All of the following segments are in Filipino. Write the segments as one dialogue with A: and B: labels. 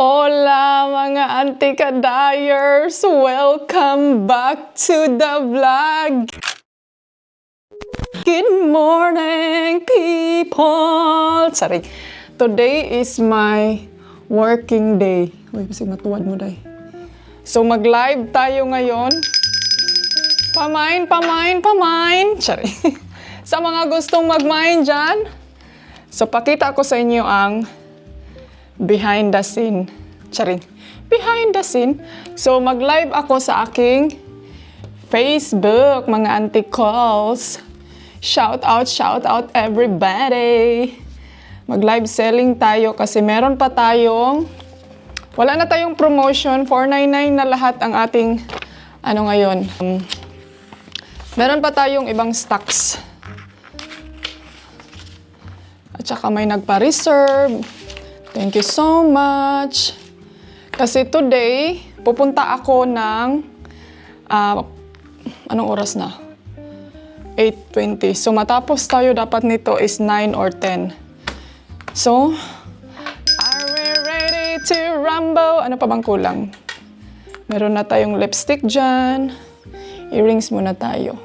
A: Hola mga anti-kadayers! Welcome back to the vlog! Good morning, people! Sorry. Today is my working day. Uy, kasi matuwad mo, day. So, mag-live tayo ngayon. Pamain! Sorry. Sa mga gustong mag-mine dyan, so, pakita ko sa inyo ang behind the scene. Charing. Behind the scene. So, mag-live ako sa aking Facebook, mga auntie calls. Shout out everybody. Mag-live selling tayo kasi meron pa tayong, wala na tayong promotion. $4.99 na lahat ang ating, ngayon. Meron pa tayong ibang stocks. At saka may nagpa-reserve. Thank you so much. Kasi today, pupunta ako ng, anong oras na? 8:20. So, matapos tayo, dapat nito is 9 or 10. So, are we ready to rumble? Ano pa bang kulang? Meron na tayong lipstick dyan. Earrings muna tayo.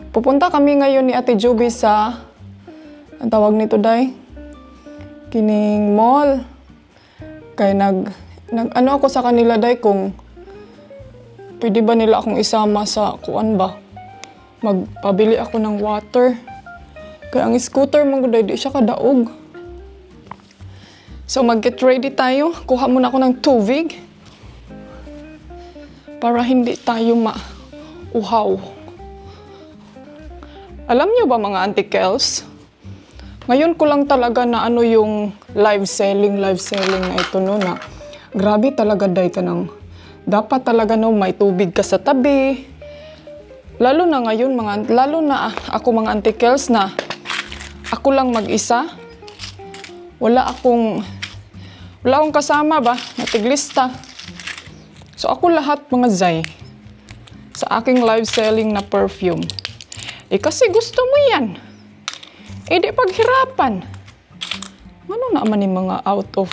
A: Pupunta kami ngayon ni Ate Juby sa, ang tawag nito, day? Kining mall. Kaya ano ako sa kanila, day, kung pwede ba nila akong isama sa kuan ba? Magpabili ako ng water. Kaya ang scooter mo, day, di siya kadaog. So, mag-get ready tayo. Kuha muna ako ng tubig. Para hindi tayo uhaw. Alam niyo ba, mga auntie Kels? Ngayon ko lang talaga na yung live selling na ito na. Grabe talaga, day, ka nang dapat talaga may tubig ka sa tabi. Lalo na ngayon, lalo na ako, mga auntie Kels, na ako lang mag-isa. Wala akong kasama ba, natiglista. So ako lahat, mga zay, sa aking live selling na perfume. Kasi gusto mo yan. Di paghirapan. Ano naman yung mga out of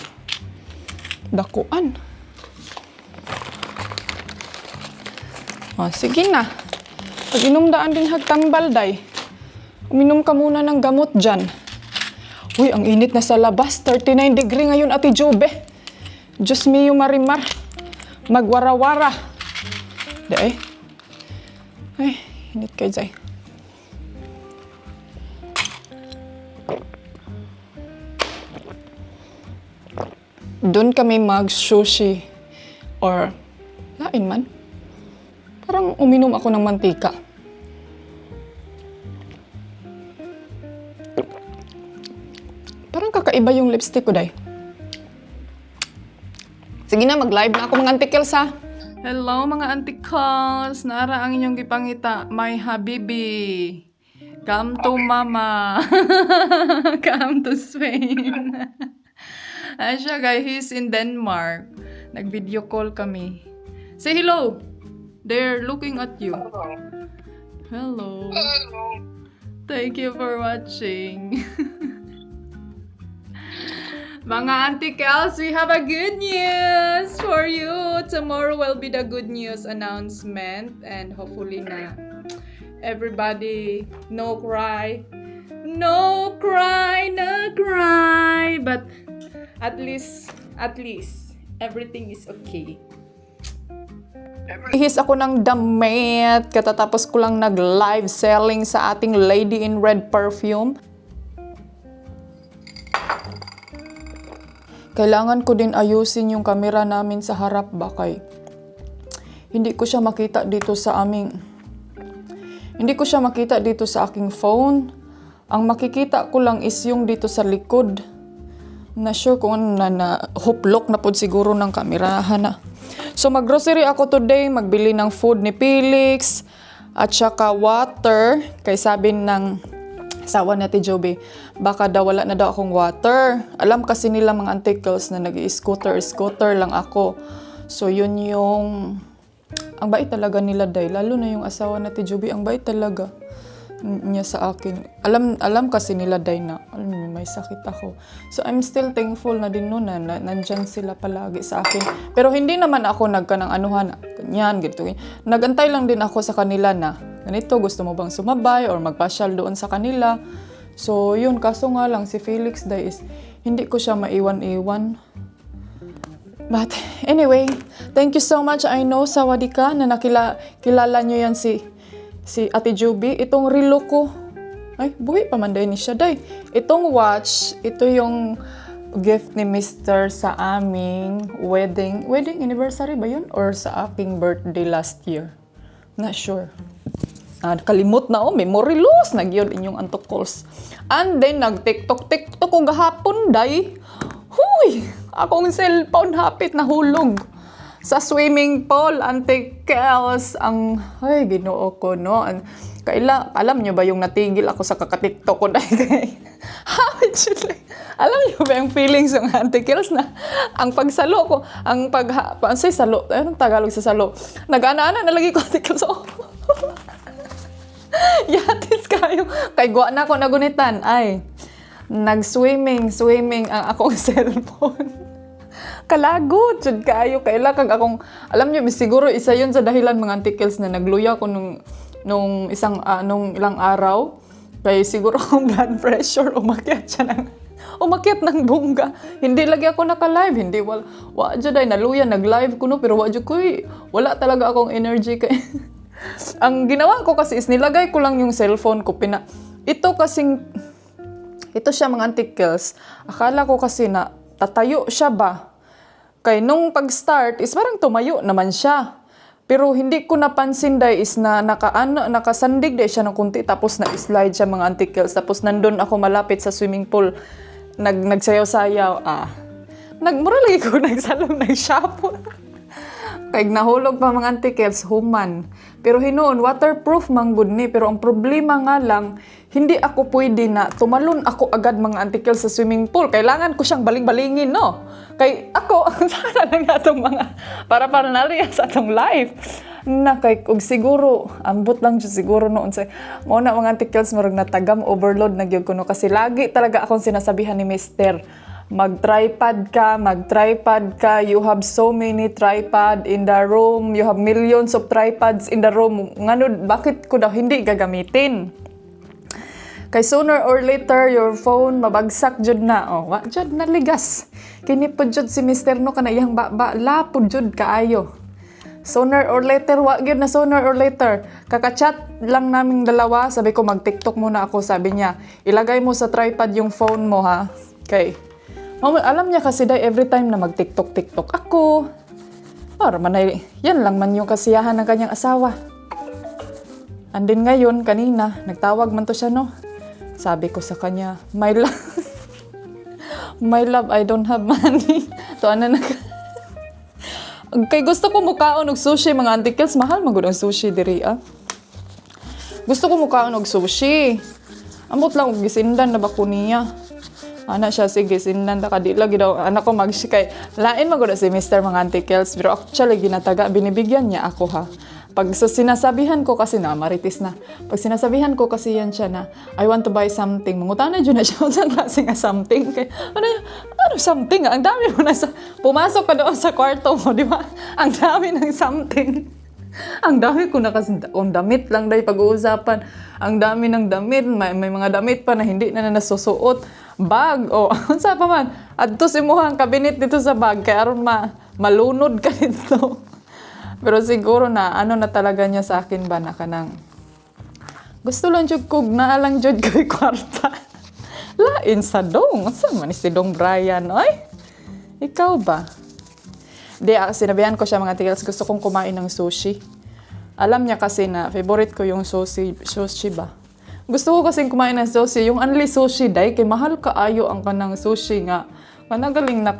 A: dakuan? Sige na. Pag inumdaan din hagtambal, day. Uminom ka muna ng gamot dyan. Uy, ang init na sa labas. 39 degree ngayon, Ate Jube. Diyos mio, marimar. Magwara-wara. Day. Ay, init kayo, zay. Doon kami mag-sushi or lain man. Parang uminom ako ng mantika. Parang kakaiba yung lipstick ko, day. Sige na, mag-live na ako, mga auntie Kels, ha? Hello, mga auntie Kels. Nara ang inyong gipangita, my habibi. Come to mama. Come to Spain. Siya, guys, he's in Denmark. Nag-video call kami. Say hello. They're looking at you. Hello.
B: Hello.
A: Thank you for watching. Mga auntie Kels, we have a good news for you. Tomorrow will be the good news announcement. And hopefully na everybody, no cry. But at least, everything is okay. Ihis ako ng damit. Katatapos ko lang nag-live selling sa ating Lady in Red perfume. Kailangan ko din ayusin yung camera namin sa harap bakay. Hindi ko siya makita dito sa aking phone. Ang makikita ko lang is yung dito sa likod. Na sure kung na huplok na po siguro ng kamerahan na. So, mag-grocery ako today, magbili ng food ni Felix, at saka water, kay sabi ng asawa ni Ate Joby, baka daw wala na daw akong water. Alam kasi nila, mga auntie Kels, na nag-scooter lang ako. So, yun yung, ang bait talaga nila, day. Lalo na yung asawa ni Ate Joby, ang bait talaga. niya sa akin. Alam kasi nila day na alam niyo, may sakit ako. So I'm still thankful na din noon na nandyan sila palagi sa akin. Pero hindi naman ako nagkanang anuhan, ganyan, ganito. Nagantay lang din ako sa kanila na ganito, gusto mo bang sumabay or magpasyal doon sa kanila. So yun, kaso nga lang si Felix day is hindi ko siya maiwan-iwan. But anyway, thank you so much. I know, sawadika, na kilala nyo yan si Ate Juby. Itong relo ko, ay, buhay pa man day ni siya day. Itong watch, ito yung gift ni Mr. sa aming wedding anniversary ba yun? Or sa aking birthday last year? Not sure. Kalimot na memory loss, nagyod inyong antok calls. And then, nag-tiktok ko gahapon day. Huy! Akong cellphone hapit na hulog sa swimming pool, Auntie Kels. Ay, ginoo ko, no? Alam nyo ba yung natigil ako sa kakatiktok ko dahil alam nyo ba yung feelings ng Auntie Kels na ang pagsalo ko, salo, anong Tagalog sa salo? Nag-ana-ana nalagi ko, Auntie Kels. Oh. Yatis kayo. Kay guwa na ako nagunitan. Ay, nag-swimming ang akong cellphone. Kalagot, jud kayo. Kaila kag akong, alam niyo, siguro isa yun sa dahilan mga antikels na nagluya ko nung ilang araw. Kaya siguro akong blood pressure, umakyat ng bungga. Hindi lagi ako naka-live, hindi, wala jud ay naluya, nag-live ko no, pero wala talaga akong energy. Kay ang ginawa ko kasi is nilagay ko lang yung cellphone ko. Ito siya mga antikels. Akala ko kasi na tatayo siya ba? Kay nung pag-start is parang tumayo naman siya. Pero hindi ko napansin day is na nakasandig day siya ng kunti tapos na-slide siya mga antikels. Tapos nandun ako malapit sa swimming pool. Nagsayaw-sayaw. Mura lagi ko nagsalong shampoo. Kay nahulog pa mga antikels, human. Pero hinoon, waterproof man good ni. Pero ang problema nga lang, hindi ako pwede na tumalon ako agad mga antikels sa swimming pool. Kailangan ko siyang baling-balingin, no? Kay ako, sana na nga itong mga para nariya sa atong life. Ug siguro, ambot lang siya siguro noon sa muna mga antikels, marag natagam overload na gyud ko no. Kasi lagi talaga akong sinasabihan ni Mister, mag-tripod ka, you have so many tripod in the room, you have millions of tripods in the room. Ngano, bakit ko daw hindi gagamitin? Kay sooner or later, your phone mabagsak jud na. Wa jud naligas. Kini po jud si Mister no, kanayang lapod jud kaayo. Sooner or later, sooner or later. Kaka-chat lang naming dalawa, sabi ko mag-TikTok muna ako, sabi niya. Ilagay mo sa tripod yung phone mo ha. Okay. Alam niya kasi dahil every time na mag-TikTok ako, yan lang man yung kasiyahan ng kanyang asawa. And then ngayon, kanina, nagtawag man to siya, no? Sabi ko sa kanya, my love, I don't have money. Kay gusto ko mukaon og sushi, mga antikels, mahal magud ang sushi diri, Gusto ko mukaon og sushi. Ambot lang og gisindan na ba ko niya. Ana siya, sige, sindan ta kadila daw anak ko magsikay. Lain magud si Mr. mga antikels, pero actually ginataga binibigyan niya ako ha. Pag sinasabihan ko kasi na maritis na. Pag sinasabihan ko kasi yan siya na I want to buy something. Mangutana dyan na siya sa klase nga something. Kaya, ano something? Ang dami mo na pumasok ka doon sa kwarto mo, di ba? Ang dami ng something. Ang dami ko na kasi damit lang dahil pag-uusapan. Ang dami ng damit. May mga damit pa na hindi na nasusuot. Bag. Sa pa man. At ito si Muhang kabinet dito sa bag. Kaya aron malunod ka dito. Pero siguro na na talaga niya sa akin ba na kanang gusto lang jud kog naalang jud ko'y kwarta. Lain sa dong. Saan man si Dong Brian? Oy? Ikaw ba? Sinabihan ko siya mga tigals, gusto kong kumain ng sushi. Alam niya kasi na favorite ko yung sushi ba? Gusto ko kasing kumain ng sushi. Yung only sushi day, kay mahal kaayo ang kanang sushi nga. Managaling na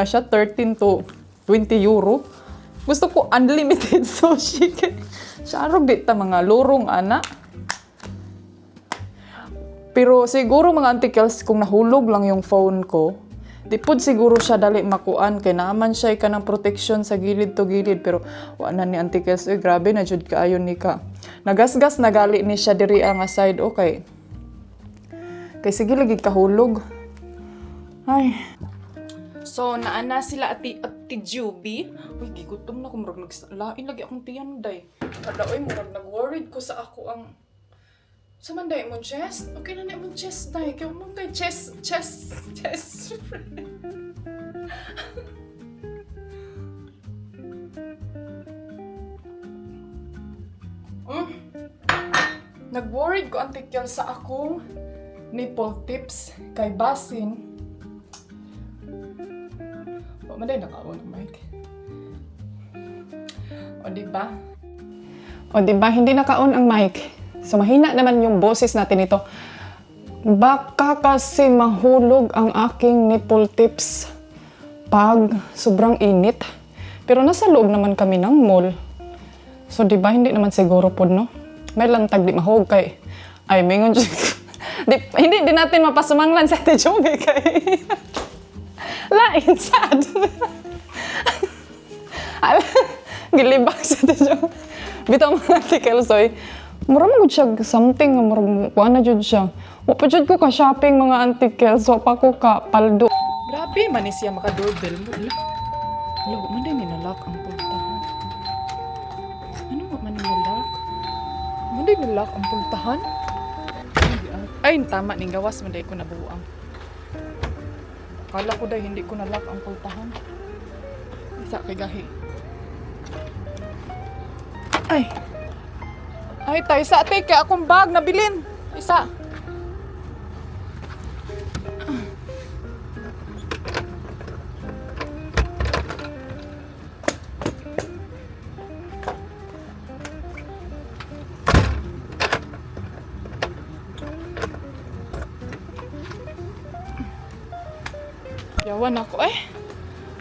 A: siya, 13 to 20 euro. Gusto ko unlimited sushi. Syarog di ta mga lurong ana. Pero siguro mga antikels, kung nahulog lang yung phone ko, Di pod siguro siya dali makuan kay naman siya ka ng protection sa gilid to gilid pero wa na ni Auntie Kels, grabe na jud kaayo ni ka. Nagasgas nagali ni siya diri nga side okay. Kay sige lagi kahulog. Ay. So naana sila ati Juby. Uy gigutom na ko murag naglain lagi akong tiyan day. Kada oy murag nag-worried ko sa ako ang sa man day mong chest? Okay na mong chest day. Kaya mong kay chest. Nag-worried ko Auntie Kel sa akong nipple tips kay basin. O, maday nakaon ang mic. O, diba? O, diba? Hindi nakaon ang mic. So, mahina naman yung boses natin ito. Baka kasi mahulog ang aking nipple tips pag sobrang init. Pero nasa loob naman kami ng mall. So, di ba, hindi naman siguro po, no? May lantag di mahog kay. Ay, mingon hindi din natin mapasumanglan sa Ate Joby kay. Lain, sad. Gilibak sa Ate Joby. Bitaw mga Ate Kelsoy. Mura mo siya something, mura mo na jud siya. Wapa jud ko ka shopping mga Auntie Kels, wapa ko ka paldo. Grabe man siya maka-doorbell mo. Wala, man din nilalock ang pultahan. Ano man nilalock? Man din nilalock ang pultahan? Ay, tama, ning gawas man din ko nabuang. Akala ko dahil hindi ko nalock ang pultahan. Isa kay gahi. Ay, tayo sa ate, kaya akong bag nabilin. Isa. Yawan ako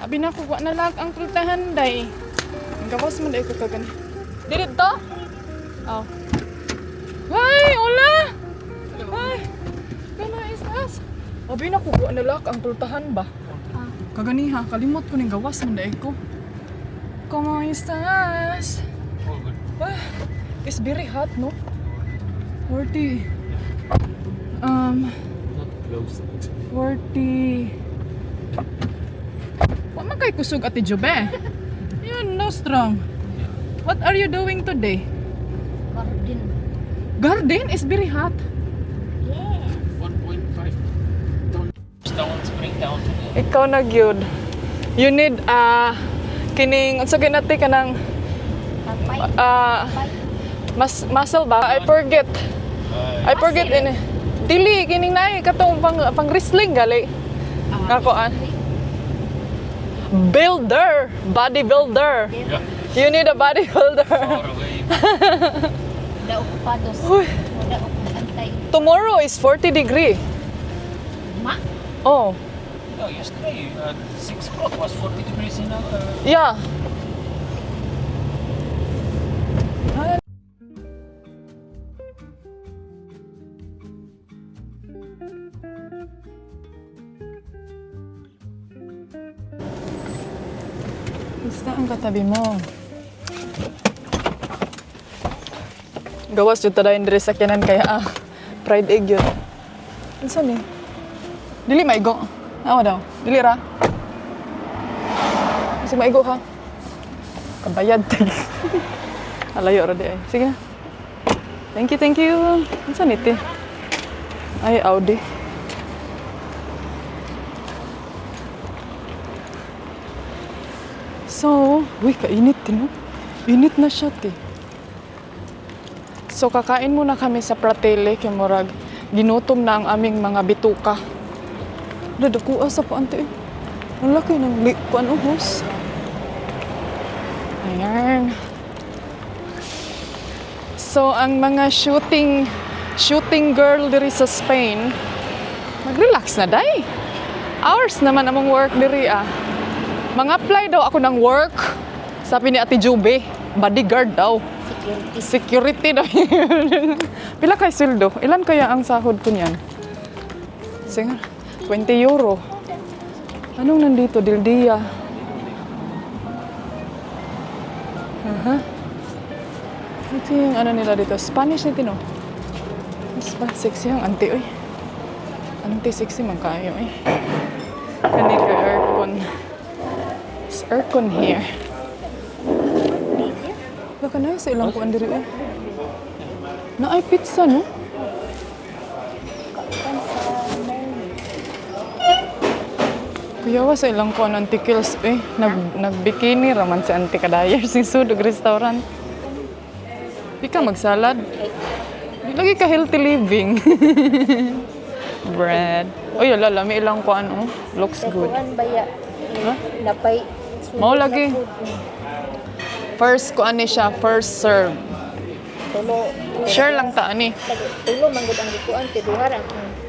A: abi na ko na lag ang pultahan day. Ang gawas man day ko kagani. Dirit to? Oh. Ay, hola! Ay, kano estás? Abi na ko na lag ang pultahan ba? Kagani ha, kalimot ko ning gawas man day ko. ¿Cómo estás? It's very hot, no? 40. 40. Wa man kay kusog Ate Jobe. Yun, no strong. What are you doing today?
B: Garden.
A: Garden is very hot.
B: Yes.
C: 1.5 stones bring down to the
A: Ikaw na gyud. You need kining unsa ginati kanang muscle ba? I forget in dili kining naay katong pang wrestling gali. Kakoan. Builder, bodybuilder.
C: yeah.
A: You need a bodybuilder.
C: Far away.
B: Wala okupados.
A: Uy.
B: Wala okupantay.
A: Tomorrow is 40 degree.
B: Ma?
A: Oh,
C: No, yesterday at 6 o'clock was 40 degrees in
A: yeah. Basta ang katabi mo. Gawas yun tadayin diri sa kinan kaya fried egg yun. Ano ni? Dili maigo. Awa daw. Dili ra. Sige maigo ha. Kabayad. Alayo ra di ay. Sige na. Thank you. Ano ni te? Ay, Audi. So, uy, kainit din, no? Init na siya, te. So, kakain muna kami sa Pratele, kay Morag. Ginutom na ang aming mga bituka. Dadakuha sa paante, eh. Ang laki ng kuan uhos. Ayan. So, ang mga shooting girl diri sa Spain, mag-relax na, day. Hours naman among work diri, Mang-apply daw ako ng work. Sabi ni Ate Jube, bodyguard daw. Security daw. Pila kay sweldo? Ilan kaya ang sahod ko niyan? Sige, 20 euro. Anong nandito? Dildia. Aha. Ito yung ano nila dito. Spanish nito, no? Mas ba? Sexy yung auntie, oy. Auntie sexy man kayo, eh. Kani ka aircon. It's aircon here. Baka na sa ilang kuan diri, eh. Na ay pizza, no? Kuyawa sa ilang kuan Auntie Kills, eh. Nag-bikini raman si Auntie Kadayer si Sudog Restaurant. Di ka magsalad. Lagi ka healthy living. Bread. Oy, lala, may ilang kuan, oh. Looks good.
B: Kuan baya.
A: Ha?
B: Napay.
A: Mao lagi. First kuan ni siya, first serve.
B: Tulo.
A: Share lang ta ani.
B: Tulo manggod ang gikuan tiduhara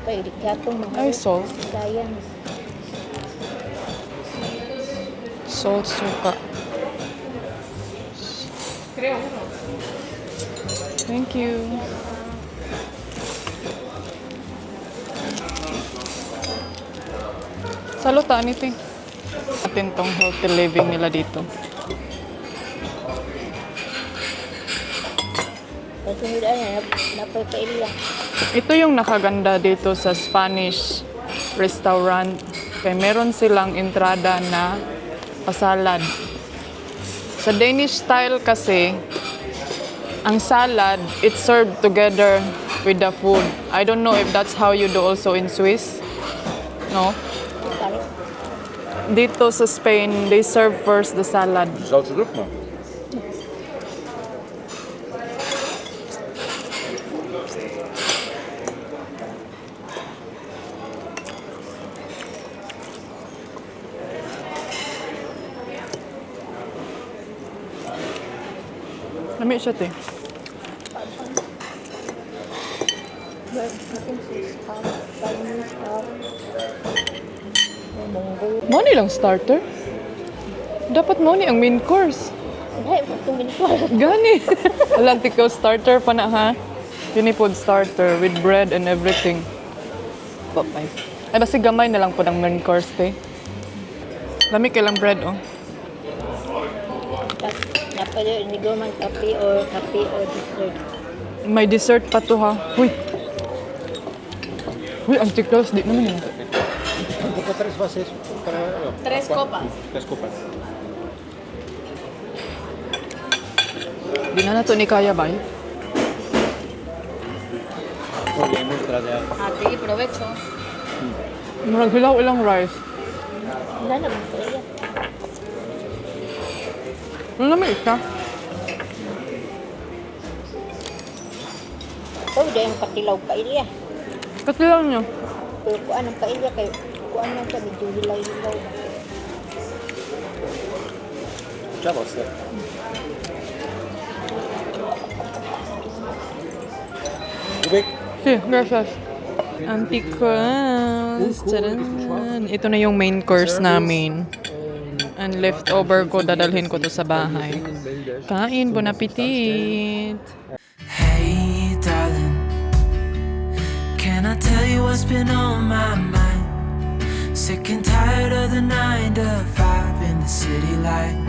B: kay dikyatong mga
A: Ay, salt.
B: sayang.
A: Salt, suka. Thank you. Salutan ito eh. Atin tong healthy living nila dito.
B: Kasi hindi napay pailya.
A: Ito yung nakaganda dito sa Spanish restaurant. Kaya meron silang entrada na pasalad. Sa Danish style kasi, ang salad, it's served together with the food. I don't know if that's how you do also in Swiss. No? Dito sa Spain, they serve first the salad.
D: Zout terug, man.
A: Lamig siya, te. Mo ni lang starter. Dapat mo ni ang main course.
B: Ay, itong ginikuan.
A: Gani. Atlantico starter pa na ha. Unipod starter with bread and everything. Bye. Ay, basi gamay na lang po ng main course, te. Lamig kailang bread, oh.
B: Napay ni man kape or dessert.
A: May dessert pa to, ha. Uy. Uy, ang chicos, di naman yun.
D: Ocupa 3 vasos para...
B: Tres copas.
D: 3 copas.
A: Di na to ni kaya ba?
D: Muy bien, muchas gracias.
B: Ate, provecho.
A: Murag hilaw ilang rice.
B: Wala naman pailya.
A: Ano naman isa?
B: Oh, dahil patilaw pailya.
A: Katilaw nyo.
B: Pero kuan ang pailya kay kuan lang sa medyo hilaw-hilaw.
D: Ya basta. Ubik.
A: Sí, gracias. Anticos. Tcharan. Ito na yung main course namin. And leftover ko, dadalhin ko to sa bahay. Kain, bon appetit!
E: Hey, darling, can I tell you what's been on my mind? Sick and tired of the 9 to 5 in the city light.